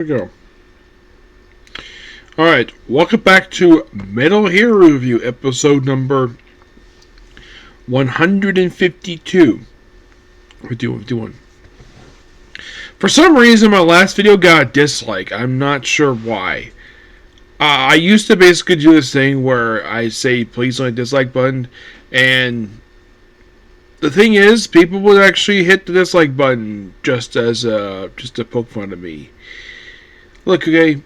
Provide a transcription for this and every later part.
We go. Alright, welcome back to Metal Hero Review, episode number 152. We're doing. For some reason, my last video got a dislike. I'm not sure why. I used to basically do this thing where I say, please on the dislike button, and the thing is, people would actually hit the dislike button just to poke fun of me. Look, okay,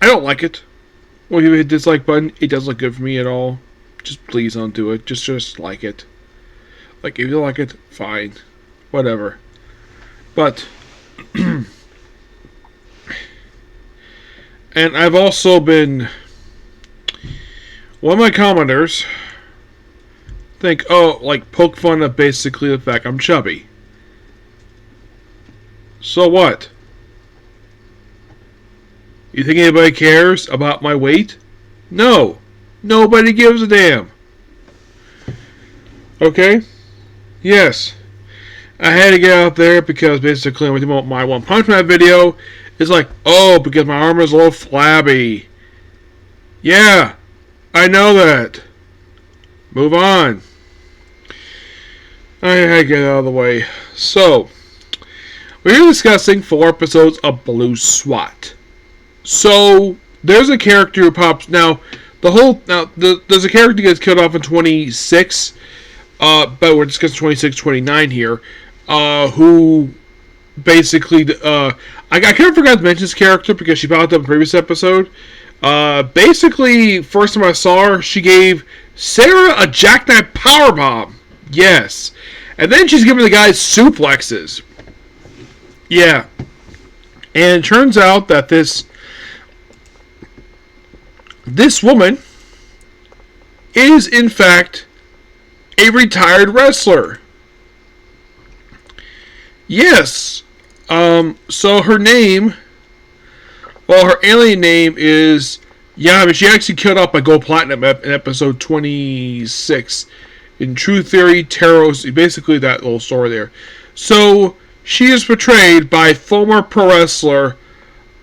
I don't like it. When you hit the dislike button, it doesn't look good for me at all. Just please don't do it. Just like it. Like, if you like it, fine. Whatever. But, and I've also been, one of my commenters think, poke fun of basically the fact I'm chubby. So what? You think anybody cares about my weight? No. Nobody gives a damn. Okay? Yes. I had to get out there because basically my One Punch Man video is like, oh, because my arm is a little flabby. Yeah. I know that. Move on. I had to get out of the way. So, we're discussing 4 episodes of Blue SWAT. So there's a character who pops now. There's a character who gets killed off in 26, but we're discussing 26, 29 here. Who basically I kind of forgot to mention this character because she popped up in the previous episode. Basically, first time I saw her, she gave Sarah a jackknife powerbomb. Yes, and then she's giving the guys suplexes. Yeah, and it turns out that this woman is, in fact, a retired wrestler. Yes. So her name, her alien name is Yami. She actually killed off by Gold Platinum in episode 26 in True Theory Taros. Basically, that little story there. So she is portrayed by former pro wrestler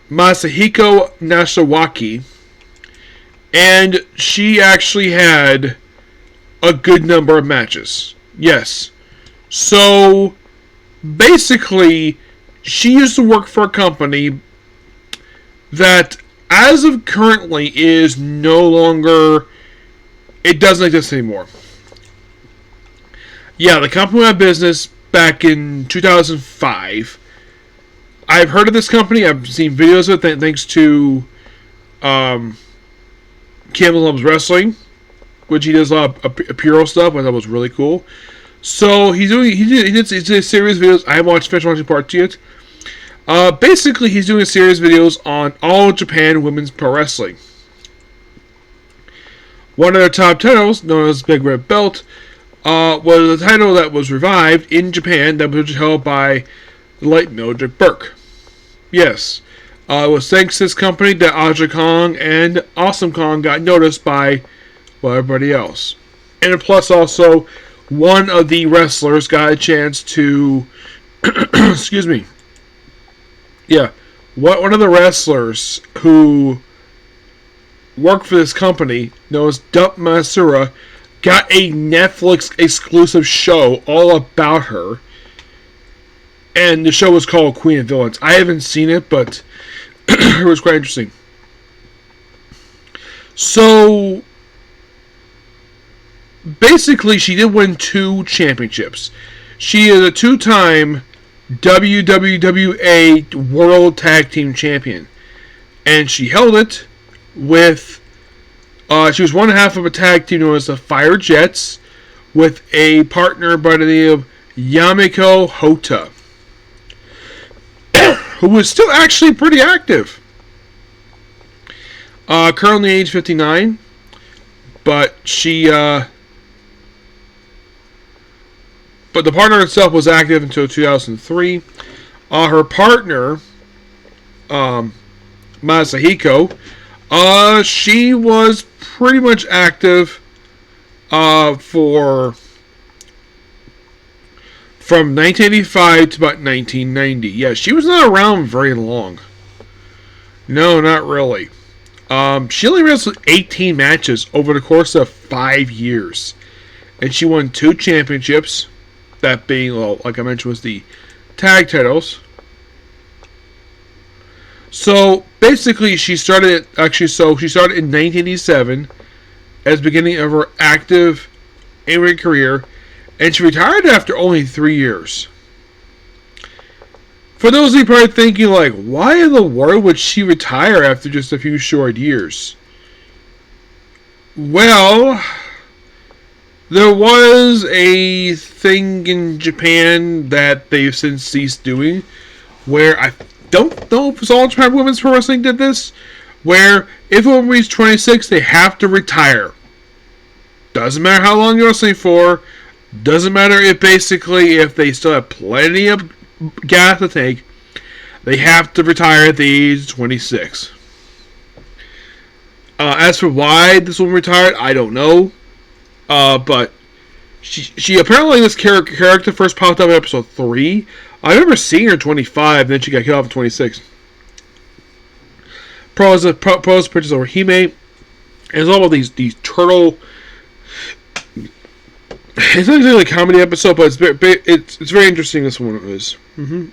Masahiko Nashawaki. And she actually had a good number of matches. Yes. So, basically, she used to work for a company that, as of currently, is no longer, it doesn't exist anymore. Yeah, the company went out of business back in 2005. I've heard of this company. I've seen videos of it thanks to Campbell Loves Wrestling, which he does a lot of Puro stuff, which I thought was really cool. So he did a series of videos. I haven't finished watching part 2 yet. Basically, he's doing a series of videos on All Japan Women's Pro Wrestling. One of their top titles, known as Big Red Belt, was a title that was revived in Japan that was held by the late Mildred Burke. Yes. It was thanks to this company that Aja Kong and Awesome Kong got noticed by, everybody else. And plus also, one of the wrestlers got a chance to, excuse me. Yeah, one of the wrestlers who worked for this company, known as Dump Masura, got a Netflix exclusive show all about her. And the show was called Queen of Villains. I haven't seen it, but it was quite interesting. So, basically, she did win 2 championships. She is a 2-time WWWA World Tag Team Champion. And she held it with, she was one half of a tag team known as the Fire Jets, with a partner by the name of Yamiko Hota, who was still actually pretty active. Currently age 59, but but the partner itself was active until 2003. Her partner, Masahiko, she was pretty much active for from 1985 to about 1990. Yeah, she was not around very long. No, not really. She only wrestled 18 matches over the course of 5 years. And she won 2 championships. That being, well, like I mentioned, was the tag titles. So, basically, she started in 1987 as the beginning of her active in-ring career. And she retired after only 3 years. For those of you probably thinking, like, why in the world would she retire after just a few short years? Well, there was a thing in Japan that they've since ceased doing, where I don't know if it's all Japan Women's Pro Wrestling did this, where if a woman reaches 26, they have to retire. Doesn't matter how long you're wrestling for, doesn't matter if they still have plenty of gas to take, they have to retire at the age of 26. As for why this woman retired, I don't know. But she apparently, this character first popped up in episode 3. I remember seeing her at 25, then she got killed off at 26. Pros pictures over Hime. And it's all about these turtle. It's not exactly a comedy episode, but it's very interesting. This one is. Mm-hmm.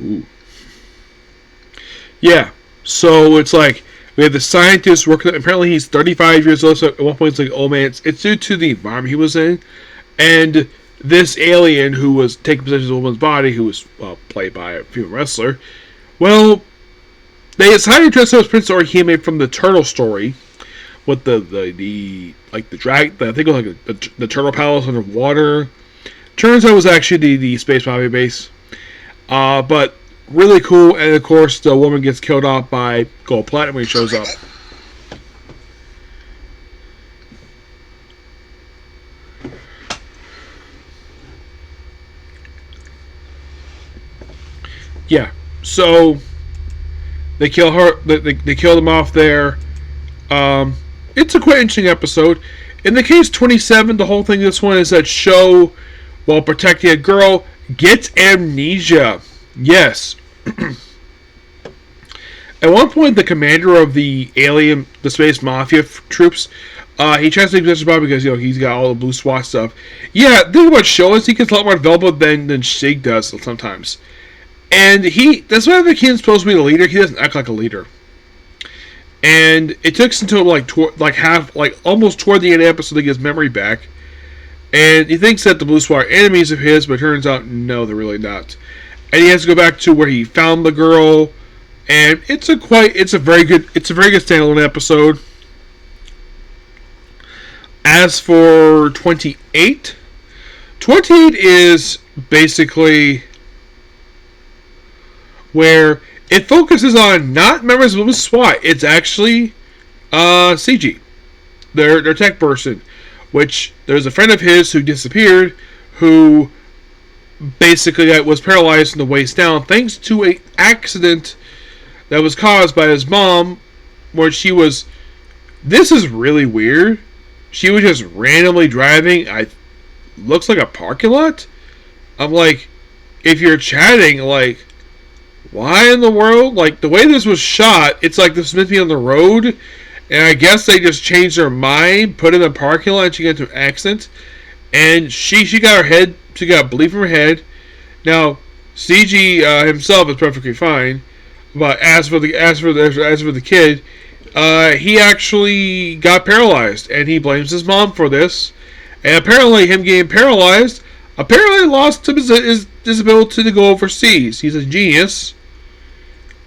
Ooh. Yeah, so it's like we have the scientist working. Apparently, he's 35 years old. So at one point, it's like, oh man, it's due to the environment he was in, and this alien who was taking possession of the woman's body, who was played by a female wrestler. Well, they decided to dress up as Prince Orihime from the Turtle story, with the drag. I think it was like the Turtle Palace underwater. Turns out it was actually the Space Mafia base. But really cool, and of course the woman gets killed off by Gold Platinum when he shows up. Yeah, so they kill her. They kill them off there. It's a quite interesting episode. In the case 27, the whole thing this one is that Sho, while protecting a girl, gets amnesia. Yes. At one point, the commander of the Space Mafia troops, he tries to take possession of Bob because he's got all the blue SWAT stuff. Yeah, the thing about Sho is he gets a lot more developed than Sig does sometimes. And that's why the kid's supposed to be the leader. He doesn't act like a leader. And it takes until almost toward the end of the episode to get his memory back. And he thinks that the blue SWAT are enemies of his, but it turns out no, they're really not. And he has to go back to where he found the girl. And it's a very good standalone episode. As for 28 is basically where it focuses on not members of the SWAT. It's actually CG, their tech person, which there's a friend of his who disappeared, who basically was paralyzed from the waist down thanks to an accident that was caused by his mom, where she was. This is really weird. She was just randomly driving. Looks like a parking lot. I'm like, if you're chatting, like, why in the world? Like, the way this was shot, it's like this was meant to be on the road, and I guess they just changed their mind, put in the parking lot, and she got into an accident, and she got she got bleed from her head. Now, CG himself is perfectly fine, but as for the kid, he actually got paralyzed, and he blames his mom for this. And apparently, him getting paralyzed lost his ability to go overseas. He's a genius.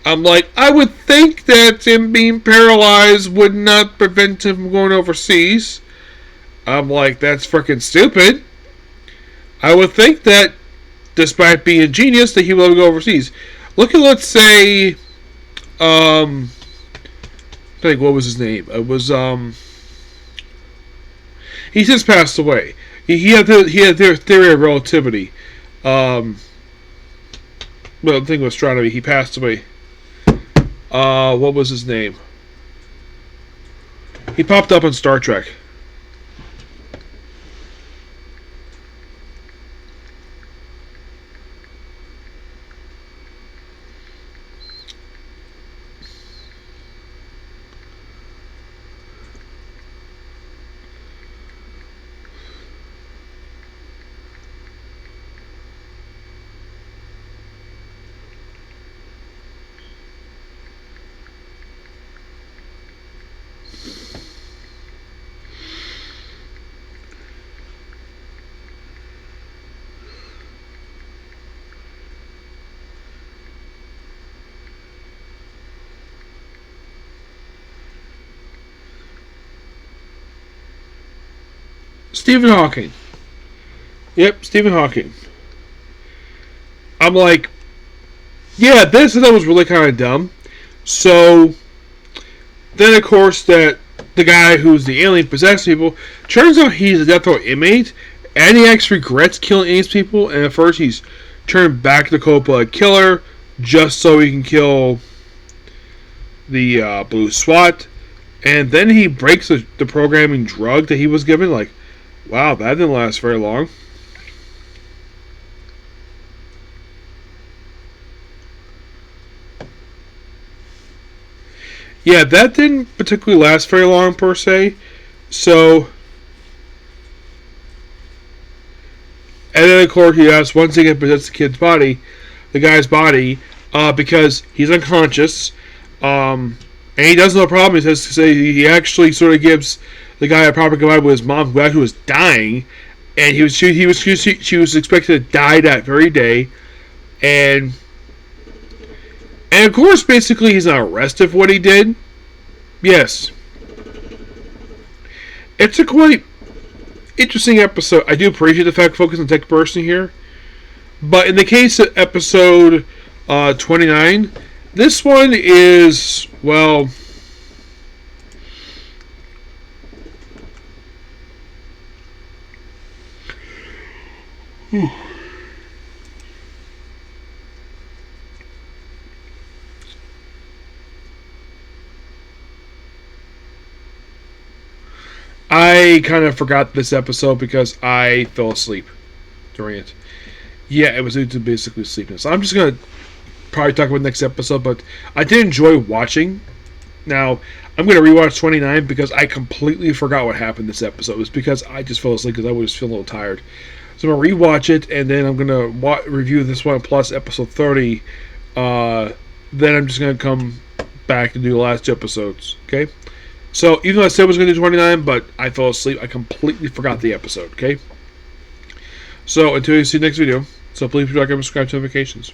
I'm like, I would think that him being paralyzed would not prevent him from going overseas. I'm like, that's freaking stupid. I would think that, despite being a genius, that he will go overseas. Look at, let's say, I think, what was his name? It was, he just passed away. He had their theory of relativity. Well, the thing was astronomy. He passed away. What was his name? He popped up on Star Trek. Stephen Hawking. Yep, Stephen Hawking. I'm like, yeah, this and that was really kind of dumb. So, then of course that the guy who's the alien possessed people, turns out he's a death row inmate, and he actually regrets killing these people, and at first he's turned back to the cold-blooded killer, just so he can kill the blue SWAT, and then he breaks the programming drug that he was given, like, wow, that didn't last very long. Yeah, that didn't particularly last very long, per se. So, and then of course he has, once again, possesses the kid's body, the guy's body, because he's unconscious, and he does no problem. He says to say he actually sort of gives the guy a proper goodbye with his mom, who was dying, and she was expected to die that very day, and of course, basically, he's not arrested for what he did. Yes. It's a quite interesting episode. I do appreciate the fact focus on tech person here. But in the case of episode 29, this one is, well, I kind of forgot this episode because I fell asleep during it. Yeah, it was due to basically sleepiness. I'm just going to probably talk about the next episode, but I did enjoy watching. Now, I'm going to rewatch 29 because I completely forgot what happened this episode. It was because I just fell asleep because I was feeling a little tired. So I'm going to rewatch it, and then I'm going to review this one plus episode 30. Then I'm just going to come back and do the last two episodes, okay? So, even though I said I was going to do 29, but I fell asleep, I completely forgot the episode, okay? So, until you see the next video, so please like and subscribe to notifications.